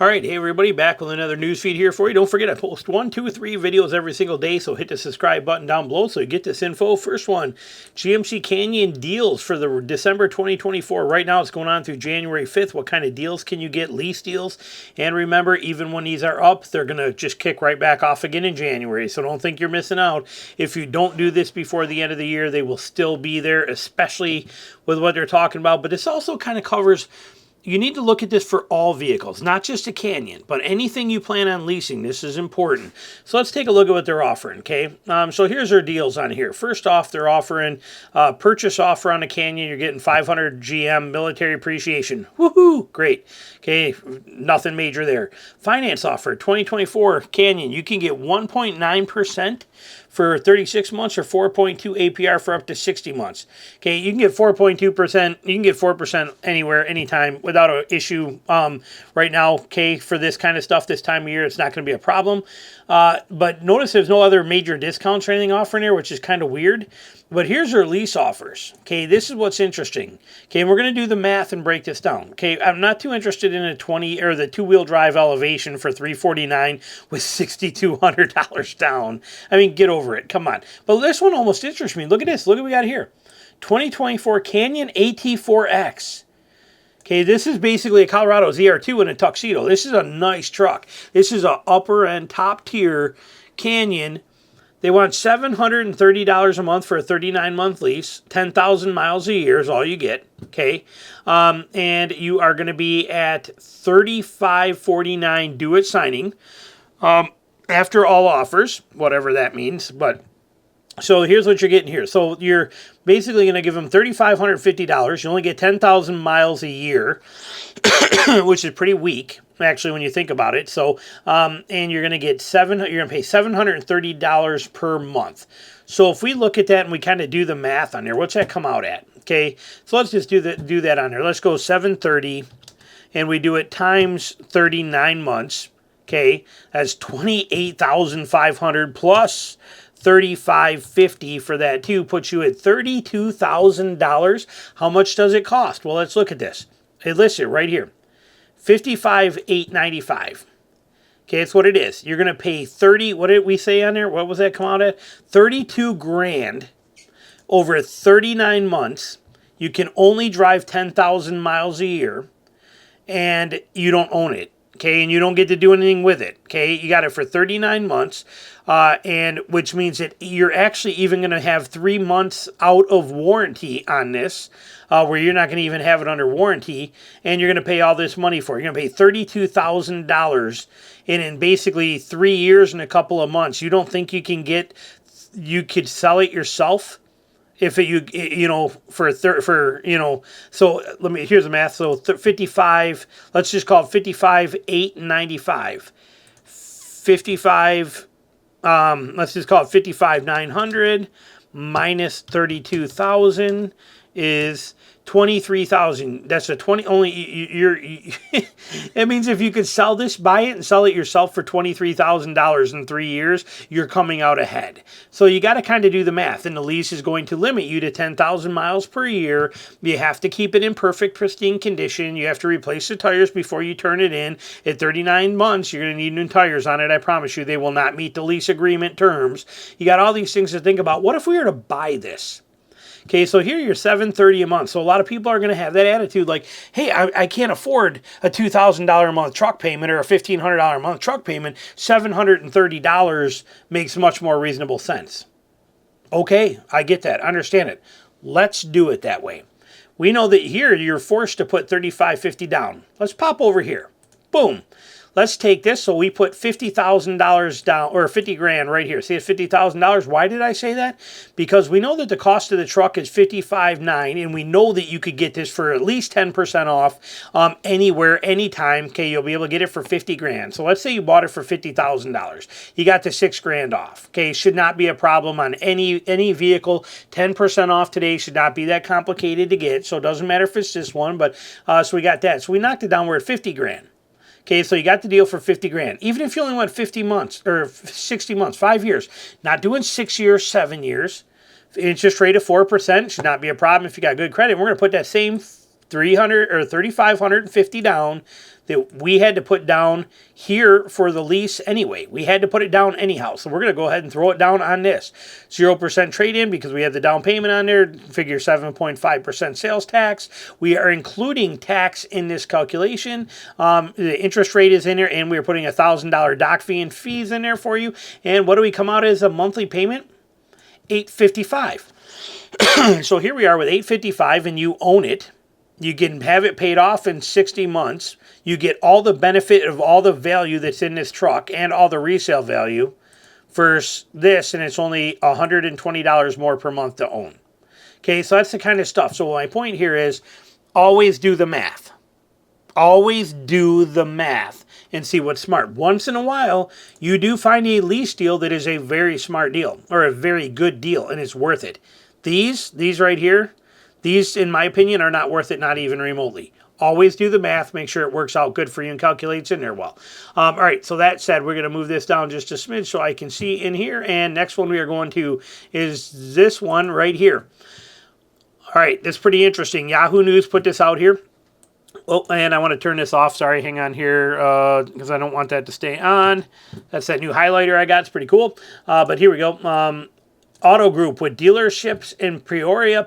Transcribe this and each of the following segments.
All right, hey everybody, back with another news feed here for you. Don't forget, I post 1, 2, 3 videos every single day, so hit the subscribe button down below so you get this info. First one, GMC Canyon deals for the December 2024. Right now, it's going on through January 5th. What kind of deals can you get? Lease deals. And remember, even when these are up, they're going to just kick right back off again in January, so don't think you're missing out. If you don't do this before the end of the year, they will still be there, especially with what they're talking about. But this also kind of covers... You need to look at this for all vehicles, not just a Canyon, but anything you plan on leasing. This is important. So let's take a look at what they're offering, okay? So here's their deals on here. First off, they're offering a purchase offer on a Canyon. You're getting 500 GM military appreciation. Woohoo! Great. Okay, nothing major there. Finance offer, 2024 Canyon. You can get 1.9% for 36 months or 4.2 APR for up to 60 months. Okay, you can get 4.2%. You can get 4% anywhere, anytime, without an issue right now. Okay, for this kind of stuff this time of year, it's not going to be a problem. But notice there's no other major discounts or anything offering here, which is kind of weird. But here's their lease offers. Okay, this is what's interesting. Okay, we're going to do the math and break this down. Okay, I'm not too interested in a the two-wheel drive Elevation for $349 with $6,200 down. I mean, get over it. Come on. But this one almost interests me. Look at this. Look what we got here. 2024 Canyon AT4X. Okay, this is basically a Colorado ZR2 in a tuxedo. This is a nice truck. This is a upper-end, top-tier Canyon. They want $730 a month for a 39-month lease. 10,000 miles a year is all you get, okay? And you are going to be at $35.49 due at signing after all offers, whatever that means. But so here's what you're getting here. So you're basically going to give them $3,550. You only get 10,000 miles a year, which is pretty weak, actually, when you think about it. So, and you're going to get you're going to pay $730 per month. So if we look at that and we kind of do the math on there, what's that come out at? Okay, so let's just do that on there. Let's go 730, and we do it times 39 months. Okay, that's $28,500 plus $35.50 for that too, puts you at $32,000. How much does it cost? Well, let's look at this. It lists it right here. $55,895. Okay, that's what it is. You're going to pay what did we say on there? What was that come out at? 32 grand over 39 months. You can only drive 10,000 miles a year, and you don't own it. Okay, and you don't get to do anything with it. Okay, you got it for 39 months, and which means that you're actually even going to have 3 months out of warranty on this, where you're not going to even have it under warranty, and you're going to pay all this money for it. You're going to pay $32,000 in basically 3 years and a couple of months. You don't think you could sell it yourself? If so here's the math. So 55, let's just call it 55,895. 55, let's just call it 55,900 minus 32,000 is 23,000. That's a 20. Only it means if you could sell this, buy it and sell it yourself for $23,000 in 3 years, you're coming out ahead. So you got to kind of do the math, and the lease is going to limit you to 10,000 miles per year. You have to keep it in perfect, pristine condition. You have to replace the tires before you turn it in. At 39 months, you're going to need new tires on it. I promise you, they will not meet the lease agreement terms. You got all these things to think about. What if we were to buy this? Okay, so here you're $730 a month. So a lot of people are going to have that attitude like, hey, I can't afford a $2,000 a month truck payment or a $1,500 a month truck payment. $730 makes much more reasonable sense. Okay, I get that. Understand it. Let's do it that way. We know that here you're forced to put $35.50 down. Let's pop over here. Boom. Let's take this. So we put $50,000 down, or 50 grand right here. See, it's $50,000. Why did I say that? Because we know that the cost of the truck is $55,900, and we know that you could get this for at least 10% off anywhere, anytime. Okay, you'll be able to get it for 50 grand. So let's say you bought it for $50,000. You got the 6 grand off. Okay, should not be a problem on any vehicle. 10% off today should not be that complicated to get. So it doesn't matter if it's this one, but so we got that. So we knocked it down. We're at 50 grand. Okay, so you got the deal for 50 grand. Even if you only went 50 months or 60 months, 5 years, not doing 6 years, 7 years, interest rate of 4% should not be a problem if you got good credit. We're going to put that same $300 or $3,550 down. that we had to put down here for the lease anyway. We had to put it down anyhow. So we're going to go ahead and throw it down on this. 0% trade-in because we have the down payment on there. Figure 7.5% sales tax. We are including tax in this calculation. The interest rate is in there, and we're putting $1,000 doc fee and fees in there for you. And what do we come out as a monthly payment? $855. So here we are with $855, and you own it. You can have it paid off in 60 months. You get all the benefit of all the value that's in this truck and all the resale value versus this, and it's only $120 more per month to own. Okay, so that's the kind of stuff. So my point here is always do the math. Always do the math and see what's smart. Once in a while, you do find a lease deal that is a very smart deal or a very good deal, and it's worth it. These right here, these, in my opinion, are not worth it, not even remotely. Always do the math. Make sure it works out good for you and calculates in there well. All right, so that said, we're going to move this down just a smidge so I can see in here. And next one we are going to is this one right here. All right, that's pretty interesting. Yahoo News put this out here. Oh, and I want to turn this off. Sorry, hang on here because I don't want that to stay on. That's that new highlighter I got. It's pretty cool. But here we go. Auto Group with dealerships in Peoria,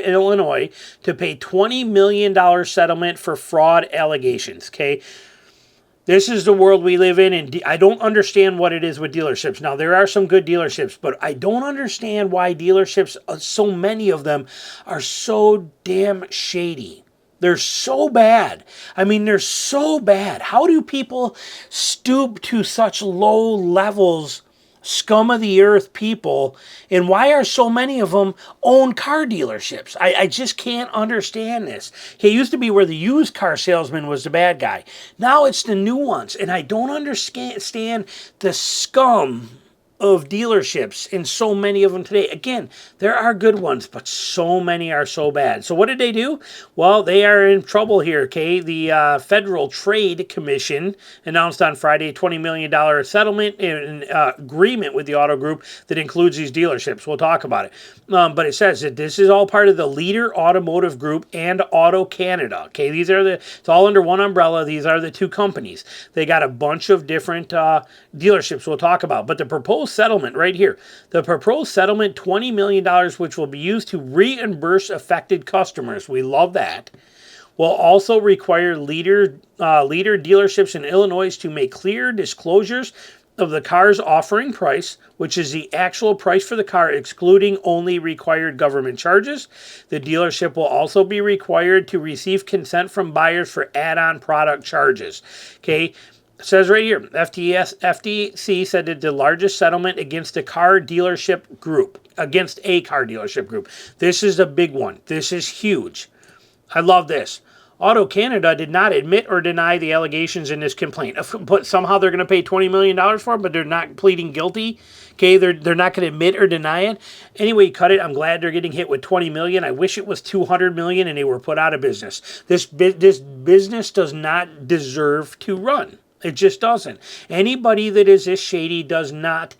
Illinois, to pay $20 million settlement for fraud allegations. Okay, this is the world we live in, and I don't understand what it is with dealerships. Now, there are some good dealerships, but I don't understand why dealerships, so many of them, are so damn shady. They're so bad. I mean, they're so bad. How do people stoop to such low levels, scum of the earth people, and why are so many of them own car dealerships? I just can't understand this. It used to be where the used car salesman was the bad guy. Now it's the new ones, and I don't understand the scum of dealerships in so many of them today. Again, there are good ones, but so many are so bad. So what did they do? Well, they are in trouble here, okay? The Federal Trade Commission announced on Friday a $20 million settlement and agreement with the Auto Group that includes these dealerships. We'll talk about it. But it says that this is all part of the Leader Automotive Group and Auto Canada, okay? These are it's all under one umbrella. These are the two companies. They got a bunch of different dealerships we'll talk about. But the proposed settlement right here, the proposed settlement, $20 million, which will be used to reimburse affected customers. We love that. Will also require leader dealerships in Illinois to make clear disclosures of the car's offering price, which is the actual price for the car, excluding only required government charges. The dealership will also be required to receive consent from buyers for add-on product charges. Okay. It says right here, FTC said that the largest settlement against a car dealership group, This is a big one. This is huge. I love this. Auto Canada did not admit or deny the allegations in this complaint. But somehow they're going to pay $20 million for it, but they're not pleading guilty. Okay, they're not going to admit or deny it. Anyway, cut it. I'm glad they're getting hit with $20 million. I wish it was $200 million and they were put out of business. This business does not deserve to run. It just doesn't. Anybody that is this shady does not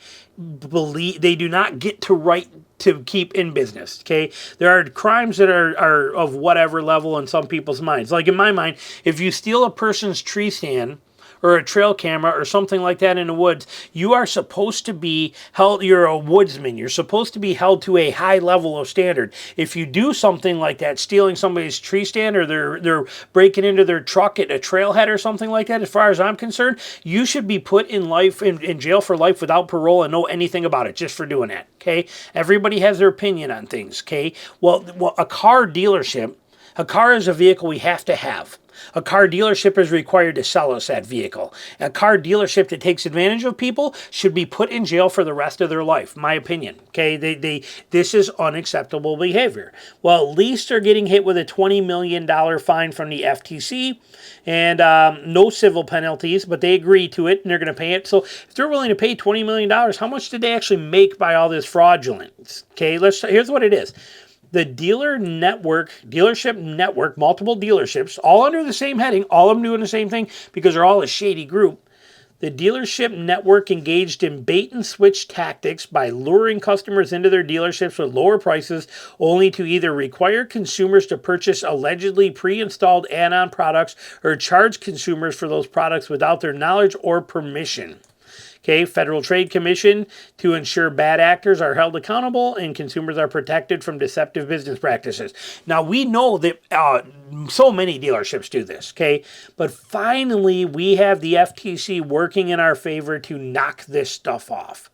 believe, they do not get to right to keep in business, okay? There are crimes that are of whatever level in some people's minds. Like in my mind, if you steal a person's tree stand or a trail camera or something like that in the woods, you are supposed to be held, you're a woodsman, you're supposed to be held to a high level of standard. If you do something like that, stealing somebody's tree stand or they're breaking into their truck at a trailhead or something like that, as far as I'm concerned, you should be put in jail for life without parole and know anything about it just for doing that, okay? Everybody has their opinion on things, okay? Well, a car dealership, a car is a vehicle we have to have. A car dealership is required to sell us that vehicle. A car dealership that takes advantage of people should be put in jail for the rest of their life, my opinion. Okay, this is unacceptable behavior. Well, at least they're getting hit with a $20 million fine from the FTC and no civil penalties, but they agree to it and they're going to pay it. So if they're willing to pay $20 million, how much did they actually make by all this fraudulence? Okay, here's what it is. The dealership network, multiple dealerships, all under the same heading, all of them doing the same thing because they're all a shady group. The dealership network engaged in bait and switch tactics by luring customers into their dealerships with lower prices, only to either require consumers to purchase allegedly pre-installed add-on products or charge consumers for those products without their knowledge or permission. Okay, Federal Trade Commission to ensure bad actors are held accountable and consumers are protected from deceptive business practices. Now, we know that so many dealerships do this, okay? But finally, we have the FTC working in our favor to knock this stuff off.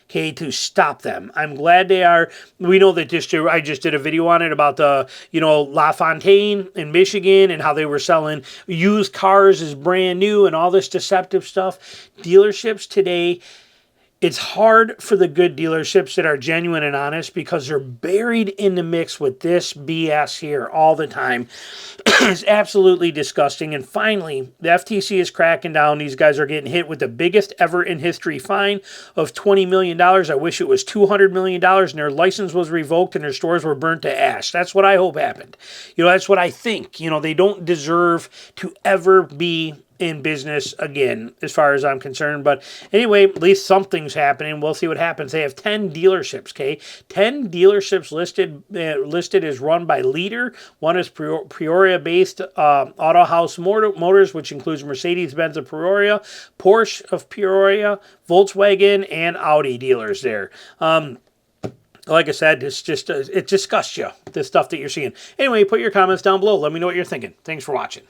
Okay, to stop them. I'm glad they are. We know that I just did a video on it about the, LaFontaine in Michigan and how they were selling used cars as brand new and all this deceptive stuff. Dealerships today, it's hard for the good dealerships that are genuine and honest because they're buried in the mix with this BS here all the time. It's absolutely disgusting. And finally, the FTC is cracking down. These guys are getting hit with the biggest ever in history fine of $20 million. I wish it was $200 million and their license was revoked and their stores were burnt to ash. That's what I hope happened. That's what I think. They don't deserve to ever be in business again, as far as I'm concerned. But anyway, at least something's happening. We'll see what happens. They have 10 dealerships, okay? 10 dealerships listed as run by Leader. One is Peoria-based Auto House Motors, which includes Mercedes-Benz of Peoria, Porsche of Peoria, Volkswagen, and Audi dealers there. Like I said, it's just, it disgusts you, the stuff that you're seeing. Anyway, put your comments down below. Let me know what you're thinking. Thanks for watching.